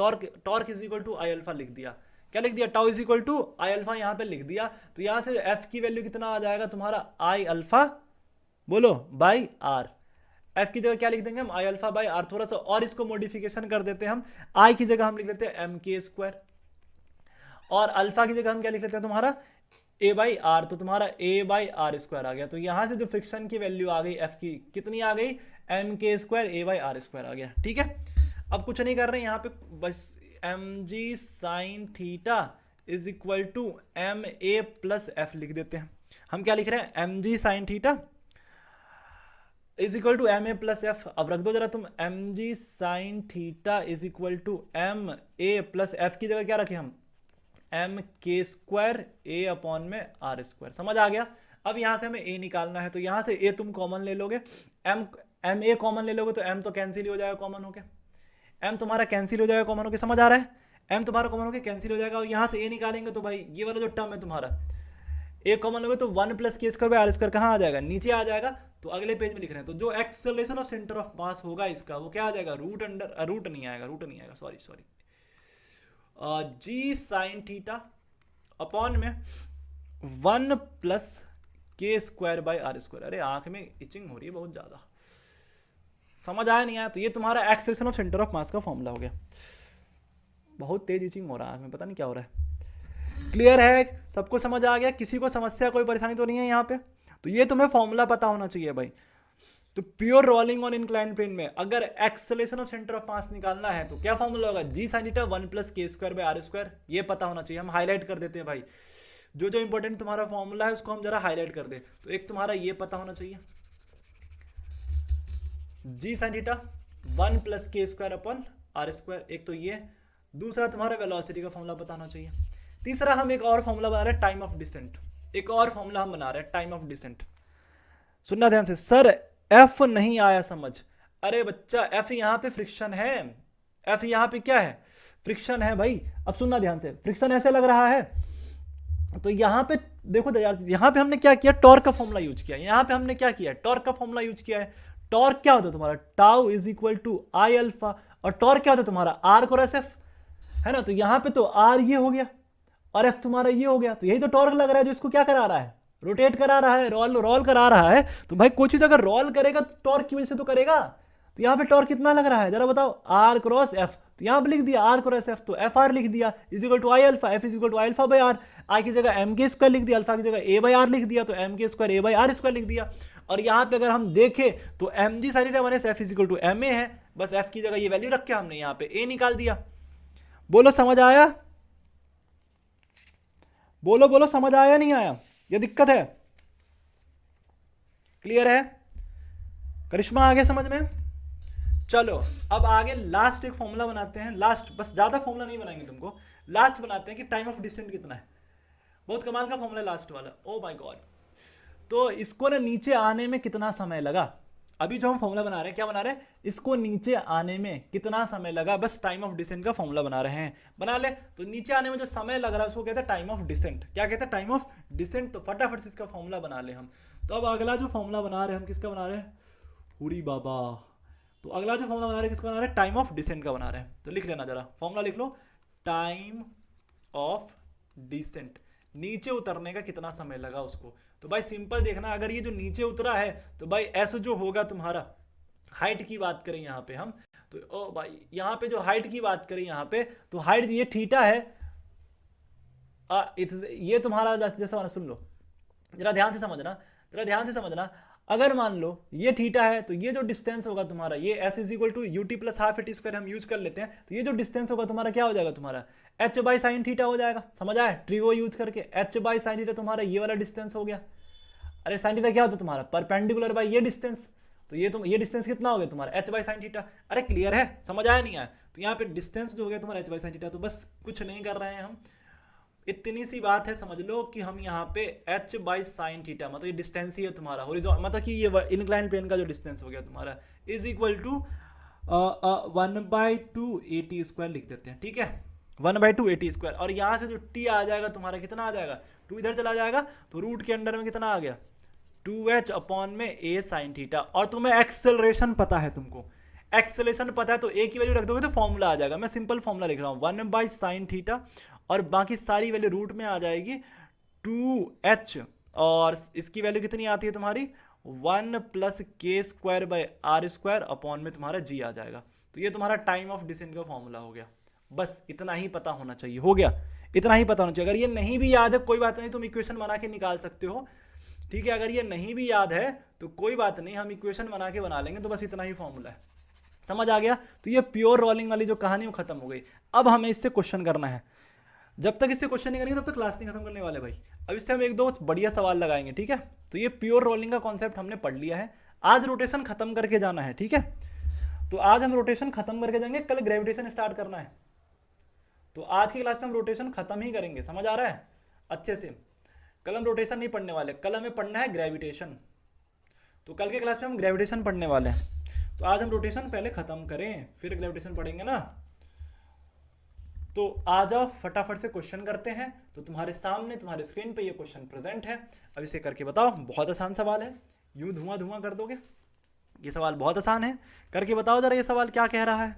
Torque is equal to I alpha लिख दिया, क्या लिख दिया, tau is equal to I alpha यहाँ पे लिख दिया। तो यहाँ से एफ की वैल्यू कितना आ जाएगा तुम्हारा, आई अल्फा बोलो बाई आर। एफ की जगह क्या लिख देंगे हम, आई अल्फा बाई आर। थोड़ा सा और इसको मॉडिफिकेशन कर देते हैं हम, आई की जगह हम लिख देते हैं एम के स्क्वायर, और अल्फा की जगह हम क्या लिख लेते हैं तुम्हारा ए बाई आर, तो तुम्हारा ए बाई आर स्क्वायर आ गया। तो यहां से जो फ्रिक्शन की वैल्यू आ गई एफ की कितनी आ गई, एम के square A by are square आ गया। ठीक है, अब कुछ नहीं कर रहे हैं यहाँ पे, बस m g sine theta is equal to m a plus f लिख देते हैं। हम क्या लिख रहे हैं, m g sine theta is equal to m a plus f. अब रख दो जरा तुम, m g sine theta is equal to m a plus f की जगह क्या रखे हम, एम के स्क्वायर ए अपॉन में आर स्क्वायर। समझ आ गया। अब यहां से हमें ए निकालना है, तो यहां से ए तुम कॉमन ले लोगे, एम ए कॉमन ले लोगे तो एम तो कैंसिल हो जाएगा कॉमन होके, एम तुम्हारा कैंसिल हो जाएगा कॉमन होके, समझ आ रहा है, एम तुम्हारा कॉमन होके कैंसिल हो जाएगा। और यहां से ए निकालेंगे तो भाई ये वाला जो टर्म है तुम्हारा ए कॉमन लोगे तो 1 प्लस के स्क्वायर बाय आर स्क्वायर कहाँ आ जाएगा, नीचे आ जाएगा। तो अगले पेज में लिख रहे हैं, तो जो एक्सेलरेशन ऑफ सेंटर ऑफ मास होगा इसका वो क्या आ जाएगा, रूट नहीं आएगा, सॉरी जी साइन थीटा अपॉन में 1 प्लस के स्क्वायर बाय आर स्क्वायर। अरे आंख में इचिंग हो रही है बहुत ज्यादा, समझ आया नहीं आया। तो ये तुम्हारा acceleration of centre of mass का फॉर्मूला हो गया। बहुत तेज इचिंग हो रहा है आंख में, पता नहीं क्या हो रहा है। क्लियर है, सबको समझ आ गया, किसी को समस्या कोई परेशानी तो नहीं है यहाँ पे। तो ये तुम्हें फॉर्मूला पता होना चाहिए भाई। तो pure rolling on inclined plane में अगर acceleration of centre of mass निकालना है तो क्या फॉर्मूला होगा, जी साइन थीटा 1 प्लस के स्क्वायर बाय आर स्क्वायर। ये पता होना चाहिए, हम हाईलाइट कर देते हैं भाई, जो जो इंपॉर्टेंट तुम्हारा फॉर्मूला है उसको हम जरा हाईलाइट कर दे। तो एक तुम्हारा ये पता होना चाहिए, जी साइन थीटा 1 प्लस के स्क्वायर अपॉन आर स्क्वायर, एक तो ये। दूसरा तुम्हारा वेलोसिटी का फॉर्मूला पता होना चाहिए। तीसरा हम एक और फॉर्मूला बना रहे हैं, टाइम ऑफ डिसेंट। एक और फॉर्मूला हम बना रहे हैं, टाइम ऑफ डिसेंट। सुनना ध्यान से, सर एफ नहीं आया समझ। अरे बच्चा एफ यहाँ पे फ्रिक्शन है, एफ यहाँ पे क्या है, फ्रिक्शन है भाई। अब सुनना ध्यान से, फ्रिक्शन ऐसे लग रहा है, तो यहाँ पे देखो यार, यहाँ पे हमने क्या किया, टॉर्क का फॉर्मूला यूज किया। यहाँ पे हमने क्या किया, टॉर्क का फॉर्मूला यूज किया है। टॉर्क क्या होता है तुम्हारा, tau is equal to I alpha, और टॉर्क क्या होता है तुम्हारा, आर क्रॉस एफ, है ना। तो यहाँ पे तो आर ये हो गया और एफ तुम्हारा ये हो गया, तो यही तो टॉर्क लग रहा है जो इसको क्या करा रहा है, रोटेट करा रहा है, रोल करा रहा है। तो भाई कोई चीज अगर रोल करेगा तो टॉर्क की वजह से तो करेगा। तो यहाँ पे टॉर्क कितना लग रहा है जरा बताओ, आर क्रॉस एफ। तो यहाँ पे लिख दिया आर क्रॉस एफ, तो एफ आर लिख दिया is equal to I alpha, F is equal to I alpha by R. I की जगह एम के स्क्वायर लिख दिया, अल्फा की जगह ए बाई आर लिख दिया, तो एम के square A by are square लिख दिया। और यहाँ पे अगर हम देखें तो m g sine theta minus f is equal to m a है, बस एफ की जगह ये वैल्यू रख के हमने यहाँ पे ए निकाल दिया। बोलो समझ आया, बोलो समझ आया नहीं आया, ये दिक्कत है, क्लियर है, करिश्मा आ गया समझ में। चलो अब आगे लास्ट एक फॉर्मूला बनाते हैं, लास्ट, बस ज्यादा फॉर्मूला नहीं बनाएंगे तुमको, लास्ट बनाते हैं कि टाइम ऑफ डिसेंट कितना है। बहुत कमाल का फॉर्मूला लास्ट वाला, ओ माय गॉड। तो इसको ना नीचे आने में कितना समय लगा, अभी जो हम फॉर्मूला बना रहे हैं, क्या बना रहे हैं, इसको नीचे आने में कितना समय लगा, बस टाइम ऑफ डिसेंट का फॉर्मूला बना रहे हैं, बना ले। तो नीचे आने में जो समय लग रहा है उसको कहते हैं टाइम ऑफ डिसेंट। क्या कहते हैं, टाइम ऑफ डिसेंट। तो फटाफट से इसका फॉर्मूला बना ले हम। तो अब अगला जो फॉर्मूला बना रहे हैं हम, किसका बना रहे हैं, हुरी बाबा। तो अगला जो फॉर्मूला बना रहे हैं किसका बना रहे हैं, टाइम ऑफ डिसेंट का बना रहे हैं। तो लिख लेना जरा, फॉर्मूला लिख लो, टाइम ऑफ डिसेंट, नीचे उतरने का कितना समय लगा उसको। तो भाई सिंपल देखना, अगर ये जो नीचे उतरा है तो भाई एस जो होगा तुम्हारा, हाइट की बात करें यहाँ पे हम, तो ओ भाई यहाँ पे जो हाइट की बात करें यहाँ पे, तो हाइट ये थीटा है, ये तुम्हारा जैसा वाला सुन लो, जरा ध्यान से समझना, जरा ध्यान से समझना। अगर मान लो ये थीटा है तो ये जो डिस्टेंस होगा तुम्हारा, ये s is equal to u t plus half a t square हम यूज कर लेते हैं, तो ये जो डिस्टेंस होगा तुम्हारा क्या हो जाएगा, तुम्हारा एच बाई साइन थीटा हो जाएगा। समझ आया, ट्रिगो यूज करके एच बाई साइन थीटा तुम्हारा ये वाला डिस्टेंस हो गया। अरे साइन थीटा क्या होता है तुम्हारा, परपेंडिकुलर बाई ये डिस्टेंस, तो ये डिस्टेंस कितना हो गया तुम्हारा एच बाई साइन थीटा। अरे क्लियर है, समझ आया नहीं आया, तो यहाँ पे डिस्टेंस जो हो गया तुम्हारा एच बाई साइन थीटा। तो बस कुछ नहीं कर रहे हैं हम, इतनी सी बात है समझ लो कि हम यहाँ पे h बाई साइन थीटा, मतलब ये डिस्टेंस ही है तुम्हारा हॉरिजॉन्टल, मतलब कि ये इंक्लाइन प्लेन का जो डिस्टेंस हो गया तुम्हारा is equal to 1/2 a t square लिख देते हैं, ठीक है, 1/2 ए टी स्क्वायर। और यहाँ से जो t आ जाएगा तुम्हारा कितना आ जाएगा, 2 इधर चला जाएगा, तो रूट के अंडर में कितना आ गया 2h अपॉन में a साइन थीटा। और तुम्हें एक्सेलरेशन पता है, तुमको एक्सेलरेशन पता है, तो a की वैल्यू रख दोगे तो फॉर्मूला आ जाएगा। मैं सिंपल फॉर्मूला लिख रहा हूँ 1 बाई साइन थीटा, और बाकी सारी वैल्यू रूट में आ जाएगी 2h, और इसकी वैल्यू कितनी आती है तुम्हारी 1 प्लस के square by are square upon में तुम्हारा g आ जाएगा। तो ये तुम्हारा टाइम ऑफ डिसेंट का फॉर्मूला हो गया। बस इतना ही पता होना चाहिए, हो गया, इतना ही पता होना चाहिए। अगर ये नहीं भी याद है कोई बात नहीं, तुम इक्वेशन बना के निकाल सकते हो, ठीक है। अगर ये नहीं भी याद है तो कोई बात नहीं, हम इक्वेशन बना लेंगे। तो बस इतना ही फॉर्मूला है, समझ आ गया। तो ये प्योर रोलिंग वाली जो कहानी वो खत्म हो गई। अब हमें इससे क्वेश्चन करना है, जब तक इससे क्वेश्चन नहीं करेंगे तब तक क्लास नहीं खत्म करने वाले भाई। अब इससे हम एक दो बढ़िया सवाल लगाएंगे, ठीक है। तो ये प्योर रोलिंग का कॉन्सेप्ट हमने पढ़ लिया है। आज रोटेशन खत्म करके जाना है, ठीक है। तो आज हम रोटेशन खत्म करके जाएंगे, कल ग्रेविटेशन स्टार्ट करना है। तो आज की क्लास में हम रोटेशन खत्म ही करेंगे, समझ आ रहा है अच्छे से। कल हम रोटेशन नहीं पढ़ने वाले, कल हमें पढ़ना है ग्रेविटेशन। तो कल के क्लास में हम ग्रेविटेशन पढ़ने वाले हैं। तो आज हम रोटेशन पहले खत्म करें, फिर ग्रेविटेशन पढ़ेंगे ना। तो आ जाओ फटाफट से क्वेश्चन करते हैं। तो तुम्हारे सामने तुम्हारे स्क्रीन पे ये क्वेश्चन प्रेजेंट है। अब इसे करके बताओ, बहुत आसान सवाल है, यूं धुआं धुआं कर दोगे। ये सवाल बहुत आसान है, करके बताओ जरा ये सवाल क्या कह रहा है।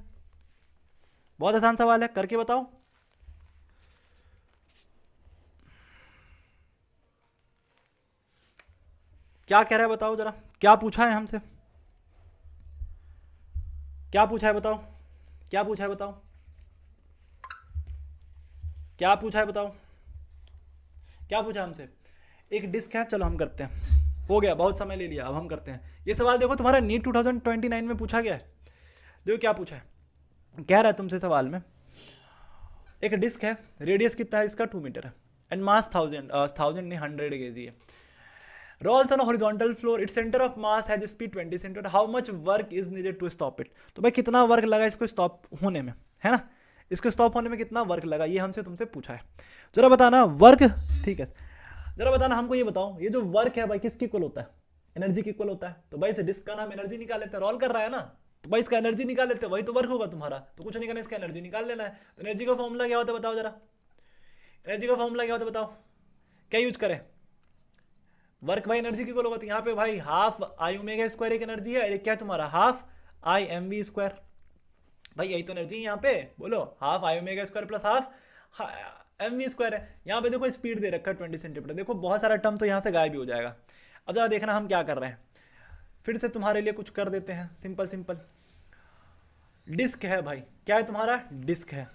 बहुत आसान सवाल है, करके बताओ। क्या कह रहा है बताओ जरा, क्या पूछा है हमसे, क्या पूछा है बताओ, क्या पूछा है बताओ, क्या पूछा है बताओ, क्या पूछा हमसे। एक डिस्क है, चलो हम करते हैं, हो गया बहुत समय ले लिया, अब हम करते हैं। ये सवाल देखो तुम्हारा नीट 2029 में पूछा गया है। देखो क्या पूछा है, कह रहा है तुमसे सवाल में, एक डिस्क है, रेडियस कितना है इसका 2 मीटर है, एंड मास 1000 नहीं 100 kg है। rolls on a horizontal floor, its center of mass has speed 20 cm, how much work is needed to stop it। तो भाई कितना वर्क लगा इसको स्टॉप होने में, है ना, इसको स्टॉप होने में कितना वर्क लगा, ये हमसे तुमसे पूछा है। जरा बताना वर्क, ठीक है, जरा बताना हमको ये बताओ, ये जो वर्क है भाई किसके इक्वल होता है, एनर्जी के इक्वल होता है। तो भाई इसे डिस्क का नाम एनर्जी निकाल लेते हैं, रोल कर रहा है ना, तो भाई इसका एनर्जी निकाल लेते हैं, वही तो वर्क होगा तुम्हारा। तो कुछ नहीं करना, इसका एनर्जी निकाल लेना है। तो एनर्जी का फॉर्मूला क्या होता है बताओ जरा, एनर्जी का फॉर्मूला क्या होता है बताओ, क्या यूज करें। वर्क बाई एनर्जी की होगा, तो यहाँ पे भाई हाफ आई ओमेगा स्क्वायर एक एनर्जी है, एक क्या है तुम्हारा half I m we square. भाई यही तो एनर्जी है यहाँ पे, बोलो half I omega square plus half M we square है। यहाँ पे देखो स्पीड दे रखा है 20 सेंटीमीटर, देखो बहुत सारा टर्म तो यहाँ से गायब भी हो जाएगा। अब जरा देखना हम क्या कर रहे हैं, फिर से तुम्हारे लिए कुछ कर देते हैं, सिंपल सिंपल। डिस्क है भाई, क्या है तुम्हारा डिस्क है।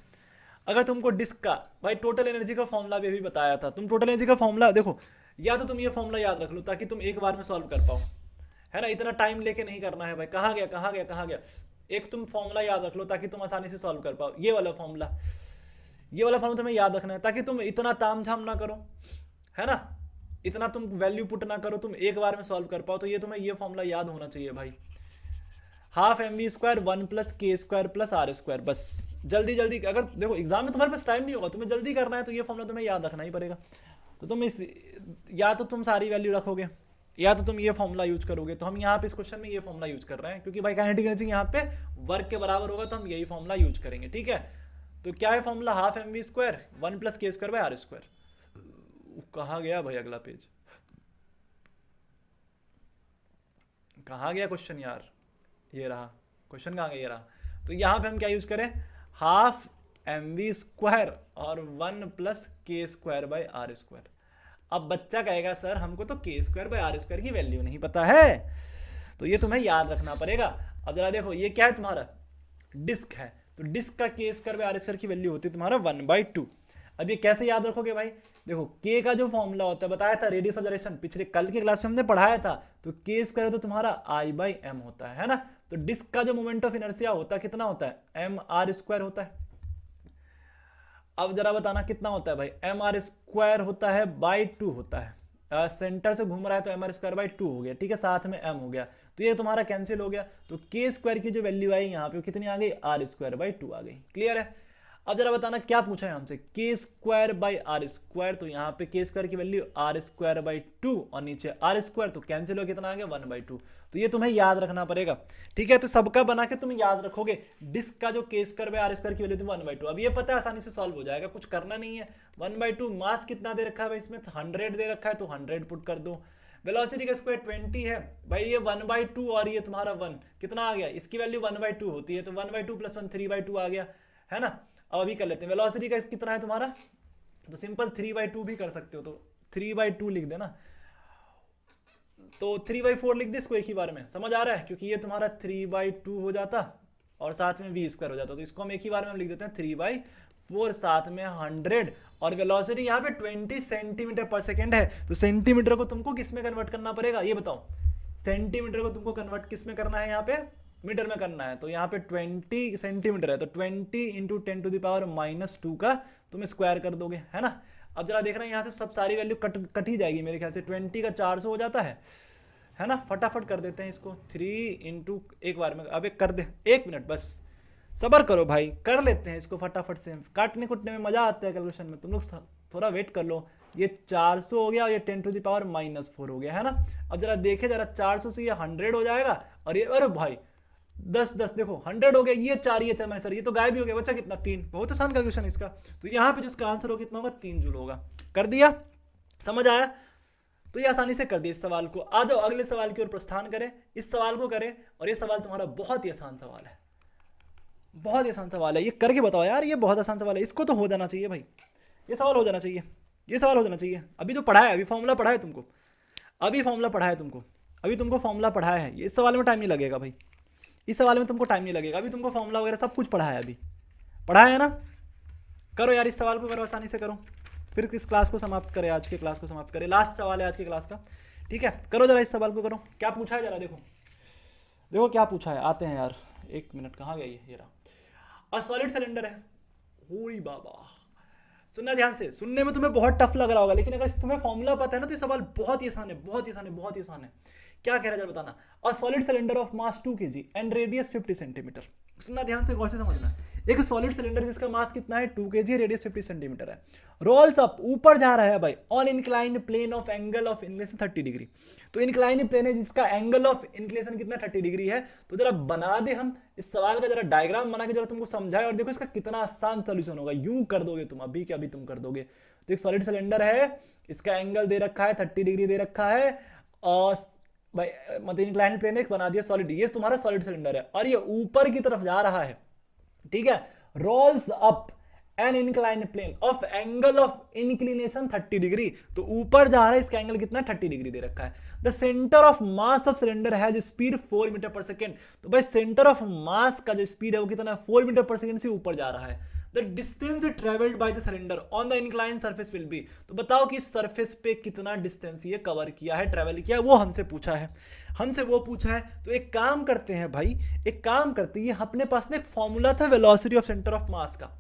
अगर तुमको डिस्क का भाई टोटल एनर्जी का फॉर्मूला भी अभी बताया था, तुम टोटल एनर्जी का फॉर्मूला देखो, या तो तुम ये फॉर्मूला याद रख लो ताकि तुम एक बार में सॉल्व कर पाओ, है ना, इतना टाइम लेके नहीं करना है भाई। कहाँ गया कहाँ गया कहाँ गया, एक तुम फॉर्मूला याद रख लो ताकि तुम आसानी से सॉल्व कर पाओ। ये वाला फॉर्मूला, ये वाला फॉर्मूला तुम्हें याद रखना है ताकि तुम इतना तामझाम ना करो, है ना, इतना तुम वैल्यू पुट ना करो, तुम एक बार में सॉल्व कर पाओ। तो ये तुम्हें ये फॉर्मूला याद होना चाहिए भाई, half M we square 1 plus के स्क्वायर प्लस आर स्क्वायर। बस जल्दी जल्दी, अगर देखो एग्जाम में तुम्हारे पास टाइम नहीं होगा, तुम्हें जल्दी करना है, तो ये फॉर्मूला तुम्हें याद रखना ही पड़ेगा। तो तुम इस, या तो तुम सारी वैल्यू रखोगे, या तो तुम ये फॉर्मूला यूज करोगे। तो हम यहाँ पे इस क्वेश्चन में ये फॉर्मूला यूज कर रहे हैं, क्योंकि भाई काइनेटिक एनर्जी यहाँ पे वर्क के बराबर होगा, तो हम यही फॉर्मूला यूज करेंगे, ठीक है। तो क्या है formula, half M we square 1 plus के स्क्वायर बाय आर स्क्वायर। कहाँ गया भाई अगला पेज, कहाँ गया क्वेश्चन यार, ये रहा क्वेश्चन, कहाँ गया, ये रहा। तो यहाँ पे हम क्या यूज करें, हाफ एम वी स्क्वायर और 1 प्लस के स्क्वायर बाय आर स्क्वायर। अब बच्चा कहेगा सर हमको तो के स्क्वायर बाय आर स्क्वायर की वैल्यू नहीं पता है, तो ये तुम्हें याद रखना पड़ेगा। अब जरा देखो ये क्या है तुम्हारा डिस्क है, तो डिस्क का के स्क्वायर बाय आर स्क्वायर की वैल्यू होती है तुम्हारा 1/2। अब ये कैसे याद रखोगे भाई, देखो के का जो फॉर्मूला होता है बताया था रेडियस ऑफ जनरेशन, पिछले कल की क्लास में हमने पढ़ाया था, तो के स्क्वायर तो तुम्हारा I/m होता है ना। तो डिस्क का जो मोमेंट ऑफ इनर्शिया होता है कितना होता है, mr² होता है। अब जरा बताना कितना होता है भाई, mr² होता है /2 होता है, सेंटर से घूम रहा है तो mr²/2 हो गया, ठीक है, साथ में m हो गया, तो ये तुम्हारा कैंसिल हो गया, तो के स्क्वायर की जो वैल्यू आई यहाँ पे कितनी आ गई, r²/2 आ गई। क्लियर है। अब जरा बताना क्या पूछा है हमसे, के स्क्वायर बाई आर स्क्वायर, तो यहाँ पे के स्क्वायर की वैल्यू r²/2 और नीचे r², तो कैंसिल हो कितना आ गया 1/2। तो ये तुम्हें याद रखना पड़ेगा, ठीक है। तो सबका बना के तुम याद रखोगे, डिस्क का जो के स्क्वायर बाई आर स्क्वायर की वैल्यू थी 1/2। अब ये पता है आसानी से सॉल्व हो जाएगा, कुछ करना नहीं है। 1/2 मास कितना दे रखा है भाई, इसमें 100 दे रखा है, तो 100 पुट कर दो। वेलोसिटी का स्क्वायर 20 है भाई, ये 1/2 और ये तुम्हारा 1 कितना आ गया, इसकी वैल्यू 1/2 होती है, तो 1/2 + 1 3/2 आ गया, है ना। अब अभी कर लेते हैं, वेलोसिटी का कितना है तुम्हारा, तो सिंपल 3/2 भी कर सकते हो, तो 3/2 लिख देना, तो 3/4 लिख दे इसको एक ही बार में, समझ आ रहा है, क्योंकि ये तुम्हारा 3/2 हो जाता और साथ में v² हो जाता, तो इसको हम एक ही बार में हम लिख देते हैं 3/4, साथ में 100, और वेलोसिटी यहाँ पे 20 सेंटीमीटर पर सेकेंड है, तो सेंटीमीटर को तुमको किस में कन्वर्ट करना पड़ेगा, ये बताओ, सेंटीमीटर को तुमको कन्वर्ट किस में करना है, यहाँ पे मीटर में करना है, तो यहाँ पे 20 सेंटीमीटर है, तो 20 × 10⁻⁻2 का तुम स्क्वायर कर दोगे, है ना। अब जरा देखना यहाँ से सब सारी वैल्यू कट ही जाएगी मेरे ख्याल से, 20 का 400 हो जाता है ना। फटाफट कर देते हैं इसको, 3 × एक बार में, अब एक कर दे, 1 मिनट बस सबर करो भाई, कर लेते हैं इसको फटाफट से, काटने कुटने में मजा आता है कैलकुलेशन में, तुम लोग थोड़ा वेट कर लो। ये 400 हो गया और ये 10⁻⁻4 हो गया, है ना। अब जरा देखे जरा, 400 से ये 100 हो जाएगा, और ये अरे भाई 10 देखो 100 हो गया, ये 4 ये 4 सर ये तो गायब ही हो गया, बच्चा कितना 3, बहुत आसान कैलकुलेशन इसका। तो यहाँ पे जिसका आंसर हो कितना होगा, 3 जूल होगा। कर दिया, समझ आया, तो ये आसानी से कर दिया इस सवाल को। आ जाओ अगले सवाल की ओर प्रस्थान करें, इस सवाल को करें, और ये सवाल तुम्हारा बहुत ही आसान सवाल है, बहुत ही आसान सवाल है, ये करके बताओ यार, ये बहुत आसान सवाल है, इसको तो हो जाना चाहिए भाई, ये सवाल हो जाना चाहिए, ये सवाल हो जाना चाहिए। अभी जो पढ़ा है, अभी फॉर्मूला पढ़ा है तुमको, अभी फॉर्मूला पढ़ा है तुमको, अभी तुमको फॉर्मूला पढ़ा है, इस सवाल में टाइम नहीं लगेगा भाई, इस सवाल में तुमको टाइम नहीं लगेगा, अभी तुमको फॉर्मूला वगैरह सब कुछ पढ़ा है, अभी पढ़ा है ना। करो यार इस सवाल को, करो आसानी से करो, फिर इस क्लास को समाप्त करें, आज के क्लास को समाप्त करें, लास्ट सवाल है आज की क्लास का, ठीक है। करो जरा इस सवाल को, करो, क्या पूछा है जरा देखो, देखो क्या पूछा है, आते हैं यार, 1 मिनट, कहाँ गया ये रहा, और सॉलिड सिलेंडर है, होई बाबा, सुनना ध्यान से, सुनने में तुम्हें बहुत टफ लग रहा होगा, लेकिन अगर तुम्हें फॉर्मूला पता है ना, तो ये सवाल बहुत ही आसान है, बहुत ही आसान है, बहुत ही आसान है। क्या कह रहा है जरा बताना, a solid cylinder of mass 2 kg and radius 50 centimetre. सुनना ध्यान से, गौर से समझना, एक सॉलिड सिलेंडर जिसका मास कितना है 2 kg, रेडियस 50 सेंटीमीटर है, रोल्स अप, ऊपर जा रहा है भाई, on inclined plane of angle of inclination 30 degree. तो इंक्लाइंड प्लेन है जिसका एंगल ऑफ इंक्लिनेशन कितना 30 डिग्री है। तो जरा बना दे हम इस सवाल का, जरा डायग्राम बना के जरा तुमको समझाए, और देखो इसका कितना आसान सोल्यूशन होगा, यूं कर दोगे तुम, अभी क्या अभी तुम कर दोगे। तो एक सॉलिड सिलेंडर है, इसका एंगल दे रखा है 30 डिग्री दे रखा है, और भाई मतलब इंक्लाइंड प्लेन एक बना दिया सॉलिड, ये तुम्हारा सॉलिड सिलेंडर है, और ये ऊपर की तरफ जा रहा है, ठीक है, rolls up an inclined plane of angle of inclination 30 degree. तो ऊपर जा रहा है, इसका एंगल कितना 30 डिग्री दे रखा है। The centre of mass of cylinder has speed 4 metre per second. तो भाई सेंटर ऑफ मास का जो स्पीड है वो कितना 4 मीटर पर सेकेंड से ऊपर जा रहा है। The distance travelled by the cylinder on the incline surface will be. तो बताओ कि सरफेस पे कितना डिस्टेंस ये कवर किया है, ट्रेवल किया है, वो हमसे पूछा है, हमसे वो पूछा है। तो एक काम करते हैं भाई, एक काम करते हैं, अपने पास ना एक फॉर्मूला था velocity of centre of mass का,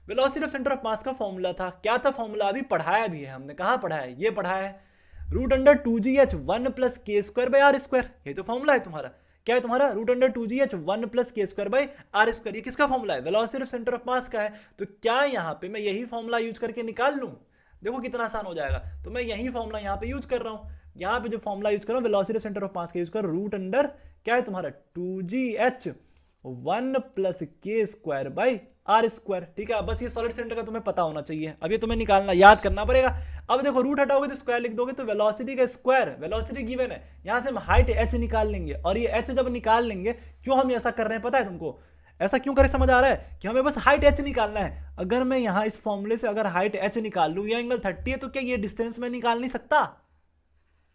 velocity of centre of mass का फॉर्मूला था, क्या था फॉर्मूला, अभी पढ़ाया भी है हमने, कहाँ पढ़ा है, ये पढ़ा है, √2gh 1 + k² r²। ये तो फॉर्मूला है तुम्हारा, क्या है तुम्हारा, √2gh 1 + k² r²। ये किसका फॉर्मूला है, velocity of centre of mass का है। तो क्या यहाँ पे मैं यही फॉर्मूला यूज करके निकाल लूं, देखो कितना आसान हो जाएगा। तो मैं यही फॉर्मूला यहाँ पे यूज कर रहा हूँ, यहाँ पे जो फॉर्मूला यूज कर रहा हूँ velocity of centre of mass का यूज कर, √, क्या है तुम्हारा 2gh 1 + k² r²। ठीक है, बस ये सॉलिड सिलेंडर का तुम्हें पता होना चाहिए, अब ये तुम्हें निकालना याद करना पड़ेगा। अब देखो रूट हटाओगे तो स्क्वायर लिख दोगे, तो वेलोसिटी का स्क्वायर, वेलोसिटी गिवन है, यहां से हम हाइट h निकाल लेंगे, और ये h जब निकाल लेंगे, क्यों हम ऐसा कर रहे हैं पता है तुमको, ऐसा क्यों करें समझ आ रहा है, कि हमें बस हाइट h निकालना है। अगर मैं यहाँ इस फॉर्मूले से अगर हाइट h निकाल लूँ, ये एंगल 30 है, तो क्या ये डिस्टेंस में निकाल नहीं सकता,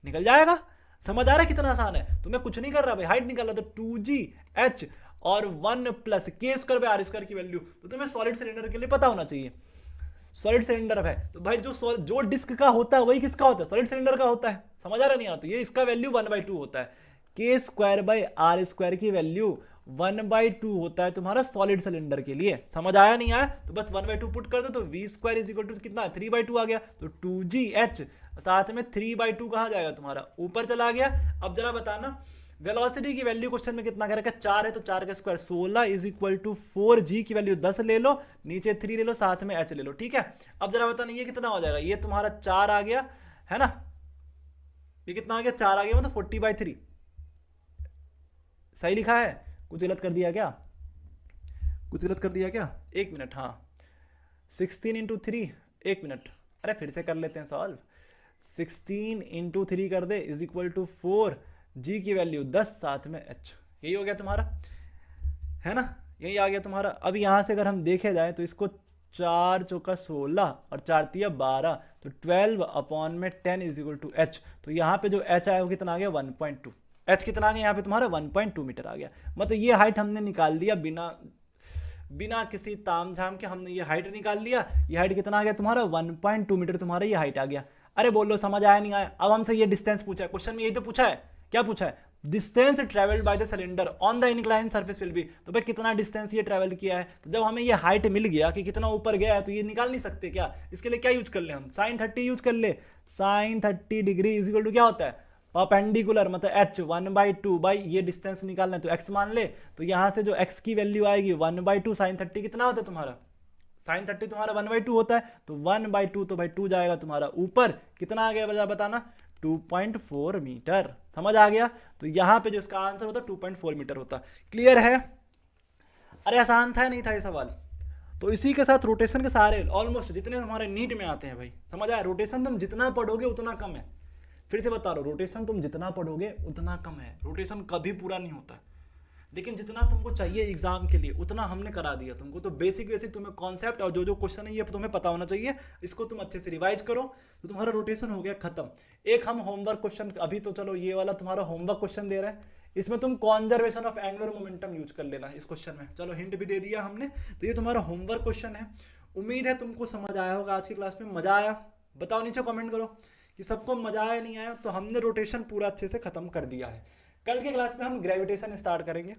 निकल जाएगा। समझ आ रहा है कितना आसान है, तो मैं कुछ नहीं कर रहा भाई, हाइट निकाल रहा, तो 2gh और 1 प्लस के स्क्वायर बाय आर स्क्वायर की वैल्यू, तो तुम्हें सॉलिड सिलेंडर के लिए पता होना चाहिए। सॉलिड सिलेंडर है तो भाई जो डिस्क का होता है वही किसका होता है, सॉलिड सिलेंडर का होता है। समझ आ रहा नहीं आ तो ये इसका वैल्यू 1/2 होता है। के स्क्वायर बाय आर स्क्वायर की वैल्यू 1/2 होता है तुम्हारा सॉलिड सिलेंडर के लिए। समझ आया नहीं आया तो बस 1/2 पुट कर दो तो V square is equal to कितना 3/2 आ गया, तो 2gh साथ में 3/2 कहाँ जाएगा तुम्हारा ऊपर चला गया। अब जरा बताना वेलोसिटी की वैल्यू क्वेश्चन में कितना करेगा, 4 है तो 4 का square 16 is equal to 4g की वैल्यू 10 ले लो, नीचे 3 ले लो, साथ में h ले लो, ठीक है। अब जरा बताना ये कितना हो जाएगा, ये तुम्हारा 4 आ गया है ना, ये कितना आ गया 4 आ गया मतलब 40/3 सही लिखा है, कुछ गलत कर दिया क्या, कुछ गलत कर दिया क्या, एक मिनट, हाँ 16 इंटू 3, एक मिनट, अरे फिर से कर लेते हैं सॉल्व। 16 इंटू 3 कर दे इज इक्वल टू 4, जी की वैल्यू 10 साथ में h, यही हो गया तुम्हारा है ना, यही आ गया तुम्हारा। अब यहाँ से अगर हम देखे जाए तो इसको 4 चौका 16 और 4 तिया 12, तो 12 अपॉन में 10 इज इक्वल टू h, तो यहाँ पे जो h आया वो कितना आ गया 1.2, h कितना आ गया यहाँ पे तुम्हारा 1.2 मीटर आ गया। मतलब ये हाइट हमने निकाल दिया बिना किसी तामझाम के, हमने ये हाइट निकाल लिया। ये हाइट कितना आ गया तुम्हारा 1.2 मीटर तुम्हारा ये हाइट आ गया। अरे बोलो समझ आया नहीं आया। अब हमसे ये डिस्टेंस पूछा है, क्वेश्चन में यही तो पूछा है, क्या पूछा है, distance travelled by the cylinder on the incline surface will be, तो भाई कितना डिस्टेंस ये ट्रेवल किया है। तो जब हमें ये हाइट मिल गया कि कितना ऊपर गया है तो ये निकाल नहीं सकते क्या, इसके लिए क्या यूज कर ले हम, sin 30 यूज कर ले। sin 30 डिग्री इज इक्वल टू क्या होता है परपेंडिकुलर, मतलब h 1/2 बाई ये डिस्टेंस निकालना है तो x मान ले, तो यहां से जो x की वैल्यू आएगी 1/2 sin 30 कितना होता है तुम्हारा, sin 30 तुम्हारा 1/2 होता है, तो 1/2 तो भाई 2 जाएगा तुम्हारा ऊपर, कितना आ गया बजा बताना 2.4 मीटर। समझ आ गया, तो यहां पे जो इसका आंसर होता 2.4 मीटर होता। क्लियर है, अरे आसान था नहीं था ये सवाल। तो इसी के साथ रोटेशन के सारे ऑलमोस्ट जितने हमारे नीट में आते हैं भाई, समझ आया, रोटेशन तुम जितना पढ़ोगे उतना कम है। फिर से बता रहा हूं, रोटेशन तुम जितना पढ़ोगे उतना कम है, रोटेशन कभी पूरा नहीं होता, लेकिन जितना तुमको चाहिए एग्जाम के लिए उतना हमने करा दिया तुमको। तो बेसिक तुम्हें कॉन्सेप्ट और जो क्वेश्चन है ये तुम्हें पता होना चाहिए, इसको तुम अच्छे से रिवाइज करो तो तुम्हारा रोटेशन हो गया खत्म। एक हम होमवर्क क्वेश्चन, अभी तो चलो ये वाला तुम्हारा होमवर्क क्वेश्चन दे रहा है, इसमें तुम conservation of angular momentum use कर लेना इस क्वेश्चन में। चलो हिंट भी दे दिया हमने, तो ये तुम्हारा होमवर्क क्वेश्चन है। उम्मीद है तुमको समझ आया होगा, आज की क्लास में मजा आया, बताओ नीचे कमेंट करो कि सबको मजा आया नहीं आया। तो हमने रोटेशन पूरा अच्छे से खत्म कर दिया है। कल के क्लास में हम ग्रेविटेशन स्टार्ट करेंगे।